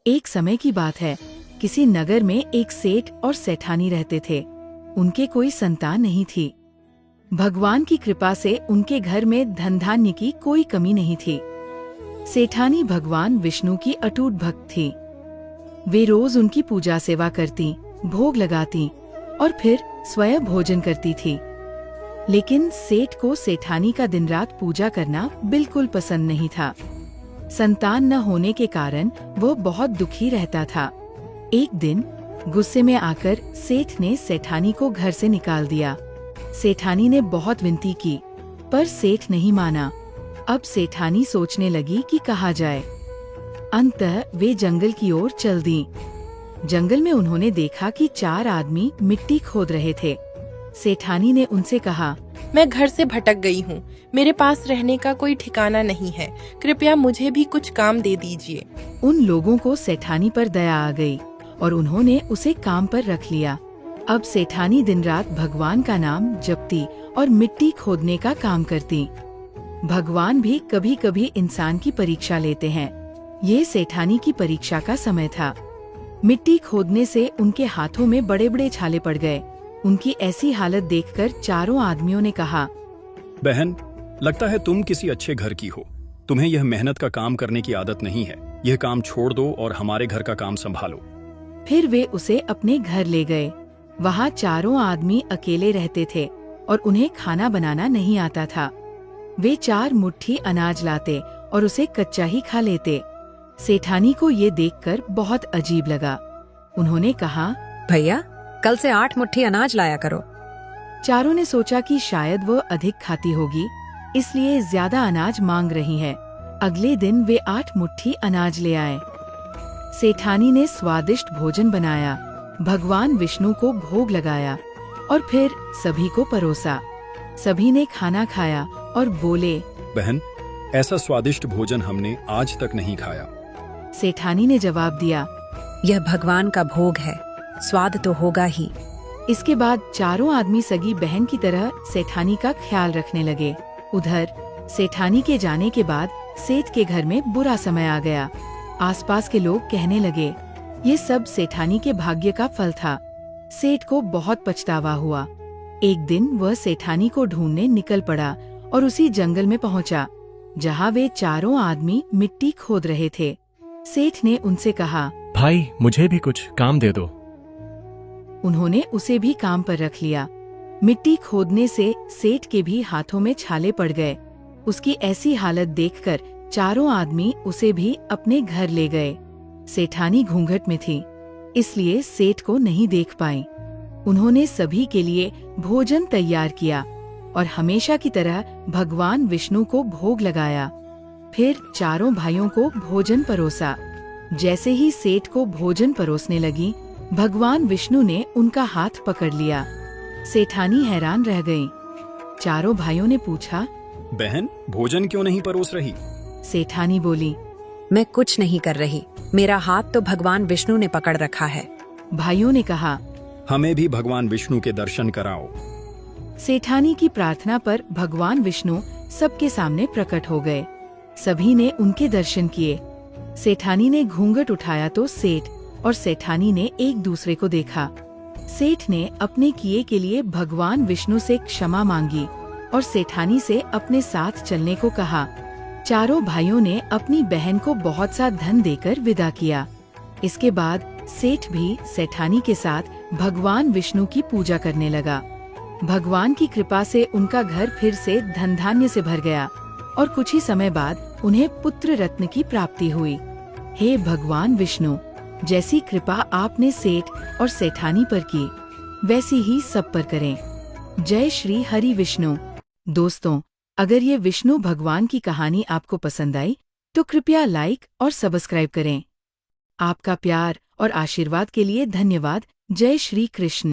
एक समय की बात है। किसी नगर में एक सेठ और सेठानी रहते थे। उनके कोई संतान नहीं थी। भगवान की कृपा से उनके घर में धन धान्य की कोई कमी नहीं थी। सेठानी भगवान विष्णु की अटूट भक्त थी। वे रोज उनकी पूजा सेवा करती, भोग लगाती और फिर स्वयं भोजन करती थी। लेकिन सेठ को सेठानी का दिन रात पूजा करना बिल्कुल पसंद नहीं था। संतान न होने के कारण वो बहुत दुखी रहता था। एक दिन गुस्से में आकर सेठ ने सेठानी को घर से निकाल दिया। सेठानी ने बहुत विनती की, पर सेठ नहीं माना। अब सेठानी सोचने लगी कि कहा जाए। अंततः वे जंगल की ओर चल दी। जंगल में उन्होंने देखा कि 4 आदमी मिट्टी खोद रहे थे। सेठानी ने उनसे कहा, मैं घर से भटक गई हूँ, मेरे पास रहने का कोई ठिकाना नहीं है, कृपया मुझे भी कुछ काम दे दीजिए। उन लोगों को सेठानी पर दया आ गई और उन्होंने उसे काम पर रख लिया। अब सेठानी दिन रात भगवान का नाम जपती और मिट्टी खोदने का काम करती। भगवान भी कभी कभी इंसान की परीक्षा लेते हैं। ये सेठानी की परीक्षा का समय था। मिट्टी खोदने से उनके हाथों में बड़े बड़े छाले पड़ गए। उनकी ऐसी हालत देखकर चारों आदमियों ने कहा, बहन, लगता है तुम किसी अच्छे घर की हो। तुम्हें यह मेहनत का काम करने की आदत नहीं है। यह काम छोड़ दो और हमारे घर का काम संभालो। फिर वे उसे अपने घर ले गए। वहाँ चारों आदमी अकेले रहते थे और उन्हें खाना बनाना नहीं आता था। वे 4 मुट्ठी अनाज लाते और उसे कच्चा ही खा लेते। सेठानी को ये देखकर बहुत अजीब लगा। उन्होंने कहा, भैया, कल से 8 मुट्ठी अनाज लाया करो। चारों ने सोचा कि शायद वो अधिक खाती होगी, इसलिए ज्यादा अनाज मांग रही है। अगले दिन वे 8 मुट्ठी अनाज ले आए। सेठानी ने स्वादिष्ट भोजन बनाया, भगवान विष्णु को भोग लगाया और फिर सभी को परोसा। सभी ने खाना खाया और बोले, बहन, ऐसा स्वादिष्ट भोजन हमने आज तक नहीं खाया। सेठानी ने जवाब दिया, यह भगवान का भोग है, स्वाद तो होगा ही। इसके बाद चारों आदमी सगी बहन की तरह सेठानी का ख्याल रखने लगे। उधर सेठानी के जाने के बाद सेठ के घर में बुरा समय आ गया। आसपास के लोग कहने लगे, ये सब सेठानी के भाग्य का फल था। सेठ को बहुत पछतावा हुआ। एक दिन वह सेठानी को ढूंढने निकल पड़ा और उसी जंगल में पहुंचा, जहां वे चारों आदमी मिट्टी खोद रहे थे। सेठ ने उनसे कहा, भाई, मुझे भी कुछ काम दे दो। उन्होंने उसे भी काम पर रख लिया। मिट्टी खोदने से सेठ के भी हाथों में छाले पड़ गए। उसकी ऐसी हालत देखकर चारों आदमी उसे भी अपने घर ले गए। सेठानी घूंघट में थी, इसलिए सेठ को नहीं देख पाई। उन्होंने सभी के लिए भोजन तैयार किया और हमेशा की तरह भगवान विष्णु को भोग लगाया। फिर चारों भाइयों को भोजन परोसा। जैसे ही सेठ को भोजन परोसने लगी, भगवान विष्णु ने उनका हाथ पकड़ लिया। सेठानी हैरान रह गई। चारों भाइयों ने पूछा, बहन, भोजन क्यों नहीं परोस रही? सेठानी बोली, मैं कुछ नहीं कर रही, मेरा हाथ तो भगवान विष्णु ने पकड़ रखा है। भाइयों ने कहा, हमें भी भगवान विष्णु के दर्शन कराओ। सेठानी की प्रार्थना पर भगवान विष्णु सबके सामने प्रकट हो गए। सभी ने उनके दर्शन किए। सेठानी ने घूंघट उठाया तो सेठ और सेठानी ने एक दूसरे को देखा। सेठ ने अपने किए के लिए भगवान विष्णु से क्षमा मांगी और सेठानी से अपने साथ चलने को कहा। चारों भाइयों ने अपनी बहन को बहुत सा धन देकर विदा किया। इसके बाद सेठ भी सेठानी के साथ भगवान विष्णु की पूजा करने लगा। भगवान की कृपा से उनका घर फिर से धन धान्य से भर गया और कुछ ही समय बाद उन्हें पुत्र रत्न की प्राप्ति हुई। हे भगवान विष्णु, जैसी कृपा आपने सेठ और सेठानी पर की, वैसी ही सब पर करें। जय श्री हरि विष्णु। दोस्तों, अगर ये विष्णु भगवान की कहानी आपको पसंद आई तो कृपया लाइक और सब्सक्राइब करें। आपका प्यार और आशीर्वाद के लिए धन्यवाद। जय श्री कृष्ण।